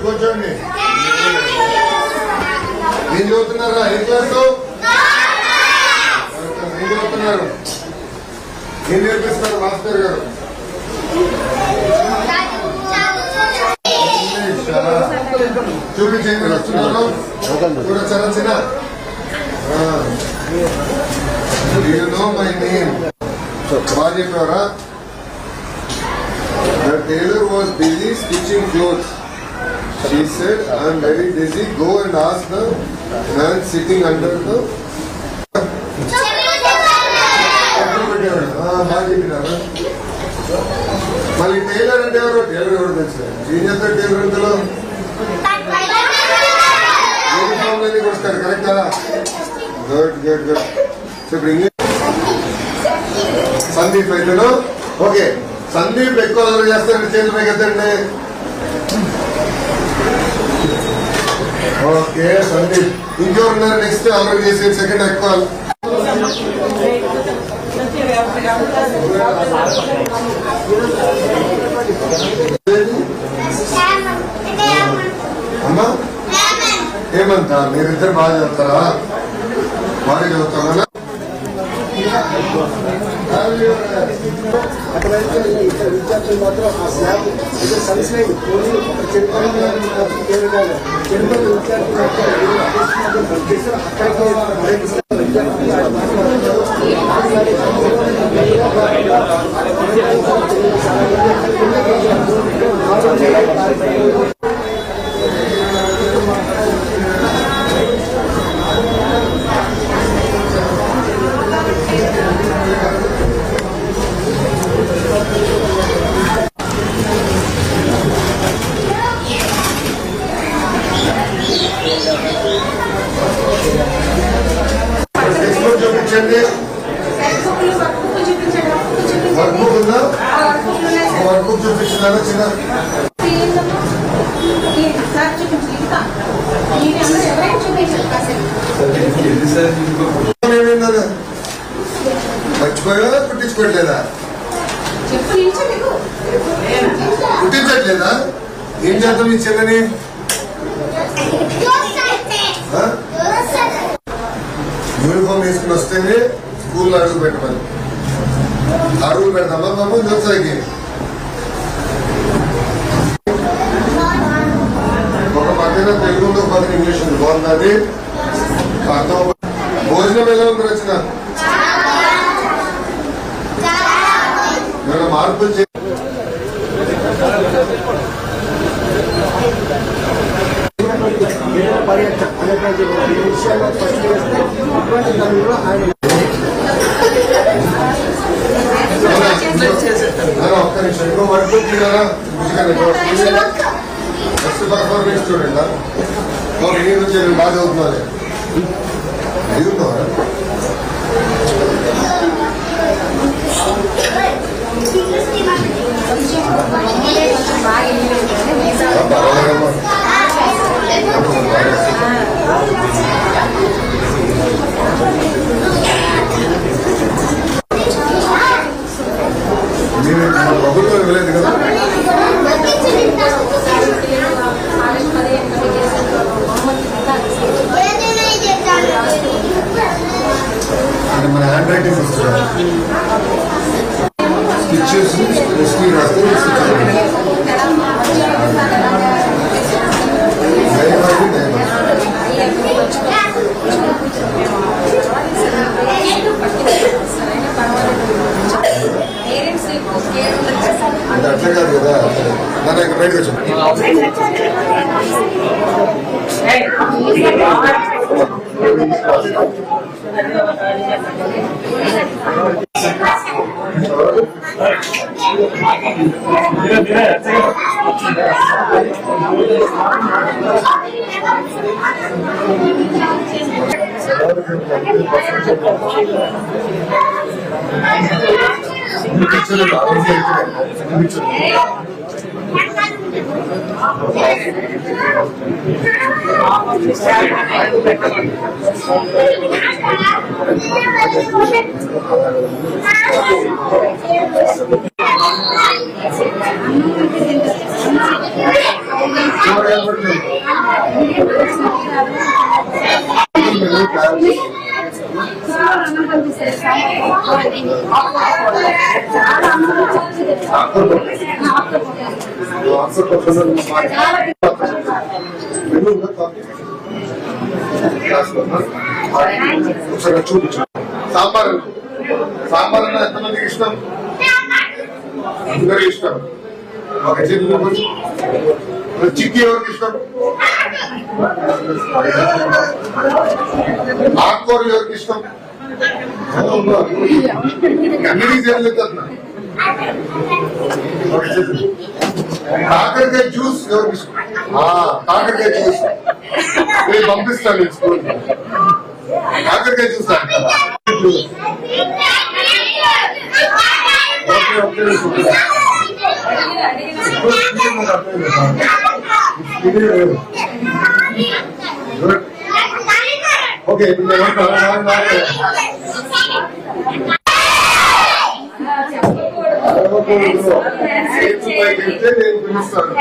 కూర్చోండి. ఏం చదువుతున్నారా? ఏ క్లాసు? ఏం చదువుతున్నారు? ఏం నేర్పిస్తారు మాస్టర్ గారు? చూపించండి వస్తున్నారు కూడా చాలా చిన్న. మై నేమ్ బాగా చెప్పారా? The tailor was busy stitching clothes. She said, I am very busy. Go and ask the man sitting under the... మళ్ళీ టైలర్ అంటే ఎవరు? టైలర్ ఎవరు తెలుసు? ఏం చేస్తారు టైలర్ అంతలో? యూనిఫామ్ అనేది కొడతారు. కరెక్టా? Good good good. సో ఇప్పుడు ఇంగ్లీష్ సందీప్ అయితే ఓకే. సందీప్ ఎక్కువ అలవాటు చేస్తారండి. చేతులు పైకి ఎత్తండి. ఓకే సందీప్. ఇంకెవరున్నారు నెక్స్ట్ అలవాటు చేసే? సెకండ్ ఎక్కువ అమ్మా ఏమంతా? మీరిద్దరు బాగా చదువుతారా? బాగా చదువుతారా? అక్కడైతే ఇద్దరు విద్యార్థులు మాత్రం ఆ స్లాబ్ ఏదో సన్స్లైడ్ చెరుపల్లి విద్యార్థులు చూపించండి. వర్క్ బుక్ ఉందా? వర్క్ బుక్ చూపించినారా? చిన్న మర్చిపోయా? కుట్టించుకోవట్లేదా? కుట్టించట్లేదా? ఏం చేద్దాం ఈ చెల్లని? యూనిఫామ్ వేసుకుని వస్తేనే స్కూల్లో అడుగు పెట్టమని. అడుగు పెడతామా బాబు జోత్సాయికి? ఒక పక్కన తెలుగులో పక్కన ఇంగ్లీష్ ఉంది. బాగుంది. అర్థం. భోజనం ఎలా ఉంది రచన? ఏమైనా మార్పులు చే పర్యటన అనేటువంటి విషయాల్లో ఫస్ట్ చేస్తే ఇటువంటి దానిలో ఆయన ఒక్క నిమిషం. ఇంకో వర్క్ చూడాలా? ఫస్ట్ పర్ఫార్మెన్స్ స్టూడెంట్ బాగా చదువుతున్నారు. అడుగుతున్నారా? మీరు ప్రభుత్వం ఇవ్వలేదు కదా? అంటే మన హ్యాండ్ రైటింగ్ వస్తుంది. స్టిచ్చెస్ రాస్తే అంటే అట్లా కాదు కదా. నన్ను ఇక్కడ బయటకు వచ్చాను. సాంబార్ సాంబార్ అన్న ఎంతమందికి ఇష్టం? అందరికి ఇష్టం. చిక్కీ ఎవరికి ఇష్టం? ఆకుకూర ఎవరికి ఇష్టం? అన్ని చేయలేదు. కాకరకాయ జ్యూస్ ఎవరికి ఇష్టం? కాకరకాయ జ్యూస్ నేను పంపిస్తాను నేను స్కూల్. కాకరకాయ జ్యూస్ అంటారా? ఓకే ఇప్పుడు నేను పిలుస్తాను.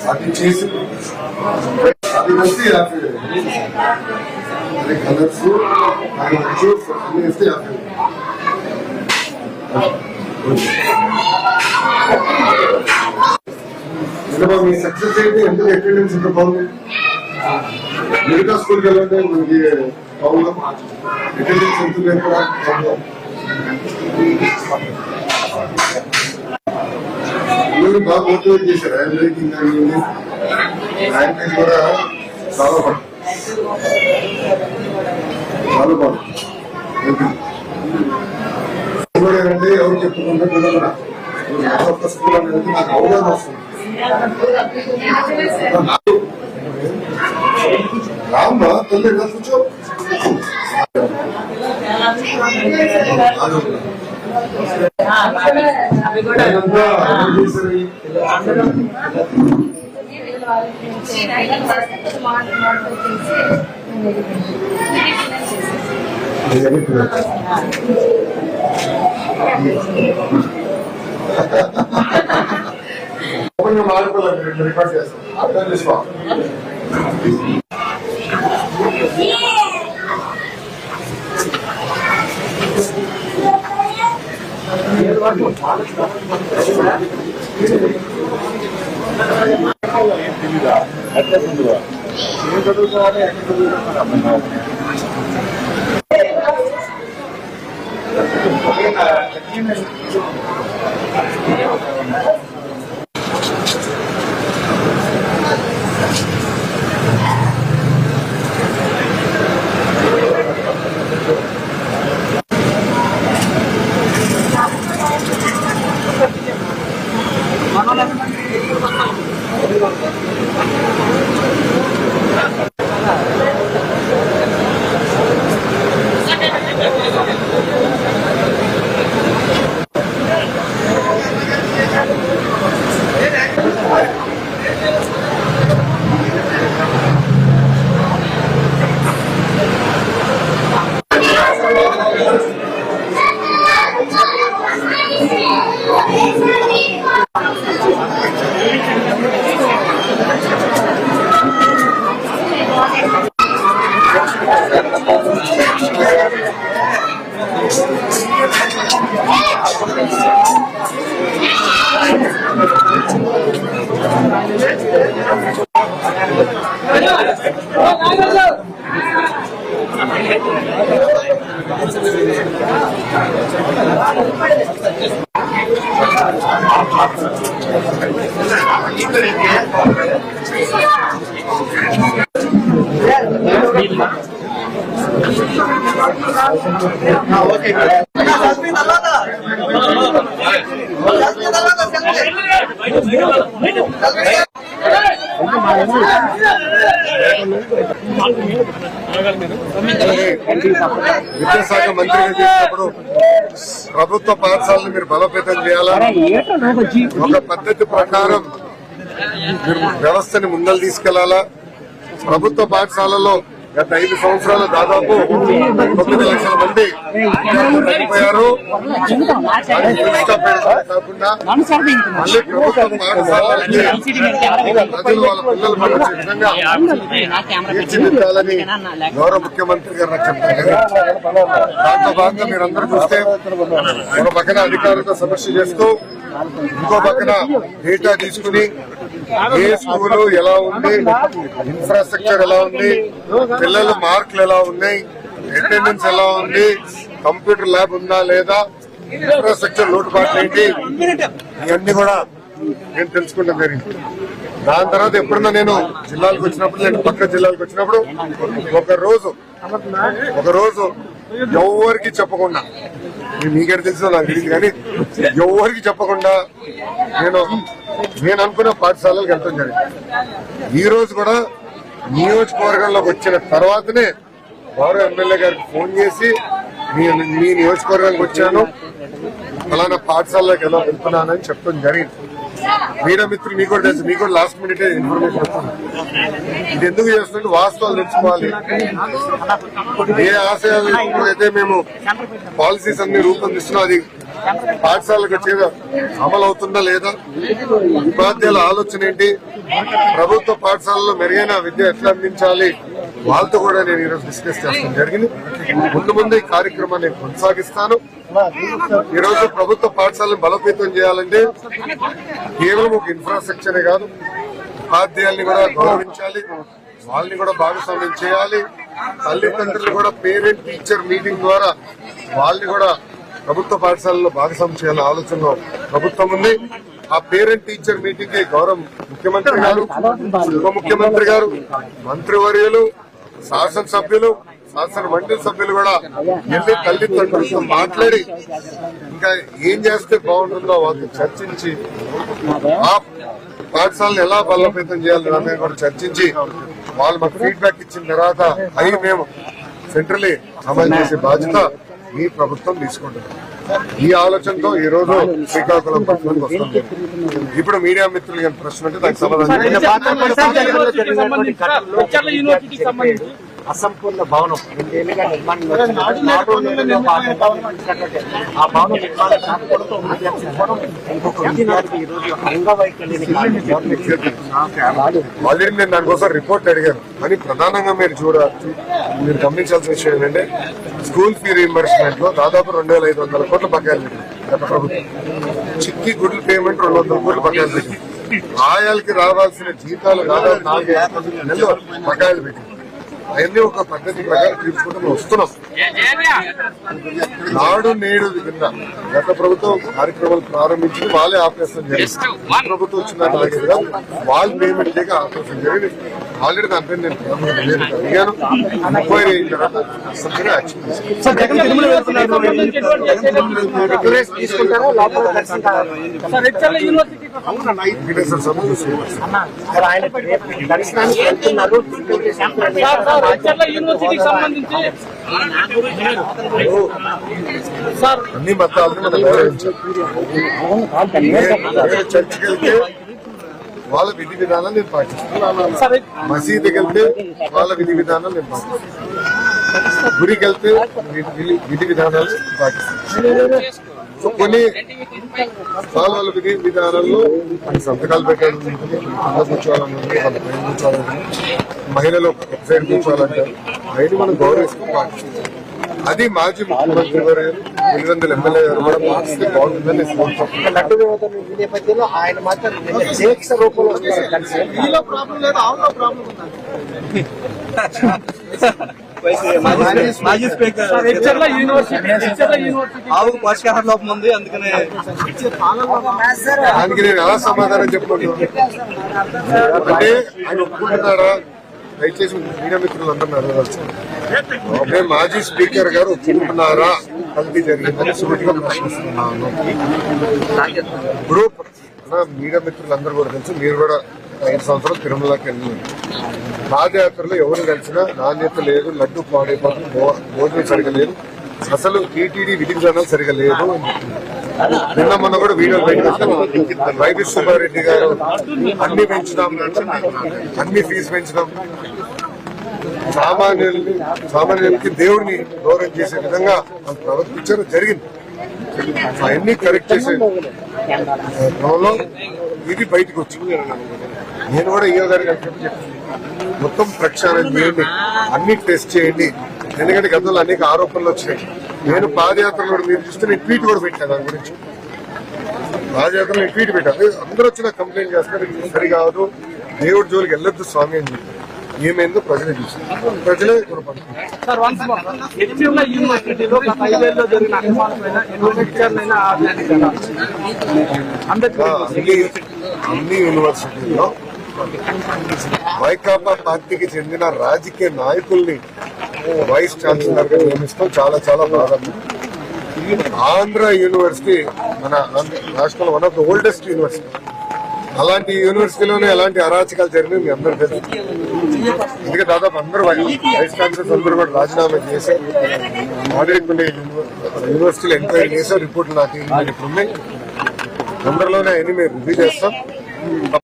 అది చేసి అది వస్తే కలర్స్ అన్ని వేస్తే మీ సక్సెస్ ఏంటి? ఎందుకు అటెండెన్స్ ఇంత బాగుంది? మిగతా స్కూల్కి వెళ్ళండి మనకి ప్రాబ్లం. అటెండెన్స్ ఎందుకు ఎక్కడ ప్రాబ్లం? బాగా మోటివేట్ చేశారు. హ్యాండ్ రైటింగ్ కానీ లాంగ్వేజ్ కూడా చాలా బాగుంది. చాలా బాగుంది. అంటే ఎవరు చెప్పుకుంటే కూడా ఒక్క స్కూల్ అనేది నాకు అవగాహన వస్తుంది. రామ్మా తల్లి ఎలా కూర్చో. మాట్లాడాలి రికార్డ్ చేస్తాం. అర్థం చేసుకో. విద్యాశాఖ మంత్రిగా చేసినప్పుడు ప్రభుత్వ పాఠశాలను మీరు బలోపేతం చేయాలా, ఒక పద్ధతి ప్రకారం మీరు వ్యవస్థని ముందలు తీసుకెళ్లాలా. ప్రభుత్వ పాఠశాలలో గత 5 సంవత్సరాలు దాదాపు 9 లక్షల మంది చనిపోయారు. కాకుండా మళ్ళీ ప్రభుత్వ పాఠశాలలకి ప్రజలు వాళ్ళ పిల్లలు పడే విధంగా తీర్చిదిద్దాలని గౌరవ ముఖ్యమంత్రి గారు నాకు చెప్తారు. దాంట్లో భాగంగా మీరందరూ చూస్తే ఒక పక్కన అధికారులతో సమీక్ష చేస్తూ ఇంకో పక్కన డేటా తీసుకుని ఏ స్కూలు ఎలా ఉంది, ఇన్ఫ్రాస్ట్రక్చర్ ఎలా ఉంది, పిల్లల మార్కులు ఎలా ఉన్నాయి, అటెండెన్స్ ఎలా ఉంది, కంప్యూటర్ ల్యాబ్ ఉందా లేదా, ఇన్ఫ్రాస్ట్రక్చర్ లోటుపాట్లు ఏంటి, ఇవన్నీ కూడా నేను తెలుసుకుంటాం జరిగింది. దాని తర్వాత ఎప్పుడన్నా నేను జిల్లాలకు వచ్చినప్పుడు, నేను పక్క జిల్లాలకు వచ్చినప్పుడు ఒక రోజు ఎవరికి చెప్పకుండా, మీకేం తెలుసు నాకు తెలియదు కానీ ఎవరికి చెప్పకుండా నేను అనుకున్న పాఠశాలలకు వెళ్తాం జరిగింది. ఈ రోజు కూడా నియోజకవర్గంలోకి వచ్చిన తర్వాతనే గౌరవ ఎమ్మెల్యే గారికి ఫోన్ చేసి మీ నియోజకవర్గానికి వచ్చాను, అలానా పాఠశాలలోకి ఎలా వెళ్తున్నానని చెప్పడం జరిగింది. మీడియా మిత్రులు మీకు కూడా తెలుసు, మీకు కూడా లాస్ట్ మినిట్ ఇన్ఫర్మేషన్ వస్తుంది. ఇది ఎందుకు చేస్తుంటే వాస్తవాలు తెలుసుకోవాలి. ఏ ఆశయాలు అయితే మేము పాలసీస్ అన్ని రూపొందిస్తున్నాం అది పాఠశాలకు వచ్చేదా అమలు అవుతుందా లేదా, ఉపాధ్యాయుల ఆలోచన ఏంటి, ప్రభుత్వ పాఠశాలలో మెరుగైన విద్య ఎట్లా అందించాలి, వాళ్ళతో కూడా నేను ఈరోజు డిస్కస్ చేస్తాను జరిగింది. ముందు ఈ కార్యక్రమాన్ని నేను కొనసాగిస్తాను. ఈరోజు ప్రభుత్వ పాఠశాలను బలోపేతం చేయాలంటే కేవలం ఒక ఇన్ఫ్రాస్ట్రక్చరే కాదు, ఉపాధ్యాయుల్ని కూడా గౌరవించాలి, వాళ్ళని కూడా భాగస్వామ్యం చేయాలి. తల్లిదండ్రులు కూడా పేరెంట్ టీచర్ మీటింగ్ ద్వారా వాళ్ళని కూడా ప్రభుత్వ పాఠశాలలో భాగస్వామ్యం చేయాలనే ఆలోచనలో ప్రభుత్వం ఉంది. ఆ పేరెంట్ టీచర్ మీటింగ్ కి గౌరవ ముఖ్యమంత్రి గారు, ఉప ముఖ్యమంత్రి గారు, మంత్రివర్యులు, శాసనసభ్యులు, శాసన మండలి సభ్యులు కూడా వెళ్ళి తల్లిదండ్రులతో మాట్లాడి ఇంకా ఏం చేస్తే బాగుంటుందో వాళ్ళతో చర్చించి ఆ పాఠశాలను ఎలా బలోపేతం చేయాలని అనేది కూడా చర్చించి వాళ్ళు మాకు ఫీడ్బ్యాక్ ఇచ్చిన తర్వాత అవి మేము సెంట్రలీ అమలు చేసే బాధ్యత ఈ ప్రభుత్వం తీసుకుంటుంది. ఈ ఆలోచనతో ఈ రోజు శ్రీకాకుళం పట్టణానికి వస్తుంది. ఇప్పుడు మీడియా మిత్రులు కానీ ప్రశ్న ఉంటే దానికి సమాధానం అసంపూర్ణ భవనం 2 ఏళ్లుగా నిర్మాణం ఆ భవనం నిర్మాణం కాకపోవడంతో ఇంకొక విద్యార్థి ఈ రోజు అంగవైకల్యానికి ఆల్రెడీ నేను దానికోసం రిపోర్ట్ అడిగాను. కానీ ప్రధానంగా మీరు గమనించాల్సిన విషయం ఏంటంటే స్కూల్ ఫీ రీయింబర్స్మెంట్ లో దాదాపు 2,500 కోట్ల బకాయిలు పెట్టింది గత ప్రభుత్వం. చిక్కి గుడ్ల పేమెంట్ 200 కోట్ల బకాయిలు పెట్టింది. ఆయాలకి రావాల్సిన జీతాలు దాదాపు 4-5 నెలలు బకాయిలు పెట్టింది. అవన్నీ ఒక పద్ధతి ప్రకారం తీర్చుకుంటూ మేము వస్తున్నాం. నాడు నేడు కింద గత ప్రభుత్వం కార్యక్రమాలు ప్రారంభించి వాళ్ళే ఆపరేషన్ జరిగింది. ప్రభుత్వం వచ్చిందని అలాగే వాళ్ళు పేమెంట్ చేయక ఆపరేషన్ జరిగింది. ఆల్రెడీ దానిపై నేను అడిగాను. ఎంక్వైరీ అయిన తర్వాత అన్ని మతాలను మనం గౌరవించాలి. చర్చికి వెళ్తే వాళ్ళ విధి విధానాలు నేను పాటిస్తాను, మసీదుకి వెళ్తే వాళ్ళ విధి విధానాలు నేను పాటిస్తాను, గుడికి వెళ్తే విధి విధానాలు పాటిస్తాను. కొన్ని వాళ్ళ విధి విధానాల్లో సంతకాలు పెట్టాలి, కూర్చోవాలని, వాళ్ళ పైన కూర్చోవాలని, మహిళలు ఒక సైడ్ కూర్చోవాలంటారు. అవన్నీ మనం గౌరవిస్తూ పాటిస్తాం. అది మాజీ ముఖ్యమంత్రి గారు, 800 ఎమ్మెల్యే గారు కూడా పాటిస్తే బాగుంటుందని లడ్డు నేపథ్యంలో ఆయన మాత్రం దీక్ష రూపంలో ప్రాబ్లం లేదు. మాజీ స్పీకర్ ఆవుకు పోషకాహార లోపం ఉంది, అందుకనే దానికి నేను ఎలా సమాధానం చెప్పుకుంటున్నాను అంటే ఆయన ఒప్పుకుంటున్నారా? దయచేసి మీడియా మిత్రులు అందరూ అడగవచ్చు. అంటే మాజీ స్పీకర్ గారు ఒప్పుకుంటున్నారా కల్తీ జరిగిందని సూటిగా ప్రశ్నిస్తున్నాను. ఇప్పుడు మీడియా మిత్రులందరూ కూడా తెలుసు, మీరు కూడా 5 సంవత్సరాలు తిరుమలకి వెళ్ళినారు. పాదయాత్రలో ఎవరు కలిసినా నాణ్యత లేదు, లడ్డు పాడైపోతుంది, భోజనం సరిగా లేదు, అసలు టీటీడీ విధి విధానాలు సరిగా లేదు. నిన్న మొన్న కూడా వీడియోలు బయటకు వైవి సుబ్బారెడ్డి గారు అన్ని పెంచుదాం, అన్ని ఫీజు పెంచుదాం, సామాన్యులకి దేవుడిని గౌరవం చేసే విధంగా వాళ్ళు ప్రవర్తించడం జరిగింది. అవన్నీ కరెక్ట్ చేసే క్రమంలో ఇది బయటకు వచ్చింది. నేను కూడా ఈయో గారికి చెప్పి మొత్తం ప్రక్షాళన చేయండి, అన్ని టెస్ట్ చేయండి. ఎందుకంటే గతంలో అనేక ఆరోపణలు వచ్చినాయి. నేను పాదయాత్రలో మీరు చూస్తే నేను ట్వీట్ కూడా పెట్టాను దాని గురించి. పాదయాత్రలో నేను ట్వీట్ పెట్టాను, అందరూ వచ్చి నాకు కంప్లైంట్ చేస్తారు, ఇది సరికాదు, దేవుడి జోలికి వెళ్ళొద్దు స్వామి అని చెప్పి. ఏమైందో ప్రజలే చూసారు, ప్రజలే అన్ని యూనివర్సిటీల్లో వైకాపా పార్టీకి చెందిన రాజకీయ నాయకుల్ని వైస్ ఛాన్సలర్ గా నియమిస్తాం చాలా చాలా బాగా. ఆంధ్ర యూనివర్సిటీ మన రాష్ట్రంలో one of the oldest university. అలాంటి యూనివర్సిటీలోనే ఎలాంటి అరాచకాలు జరిగినాయి మీ అందరూ తెలుసు. ఎందుకంటే దాదాపు అందరూ వైస్ ఛాన్సలర్స్ అందరూ కూడా రాజీనామా చేసి ఆడిట్ ఉండే యూనివర్సిటీలో ఎంక్వైరీ చేశారు. రిపోర్ట్లు నాకు ఇప్పుడు ఉన్నాయి, తొందరలోనే అన్ని మేము రివ్యూ చేస్తాం.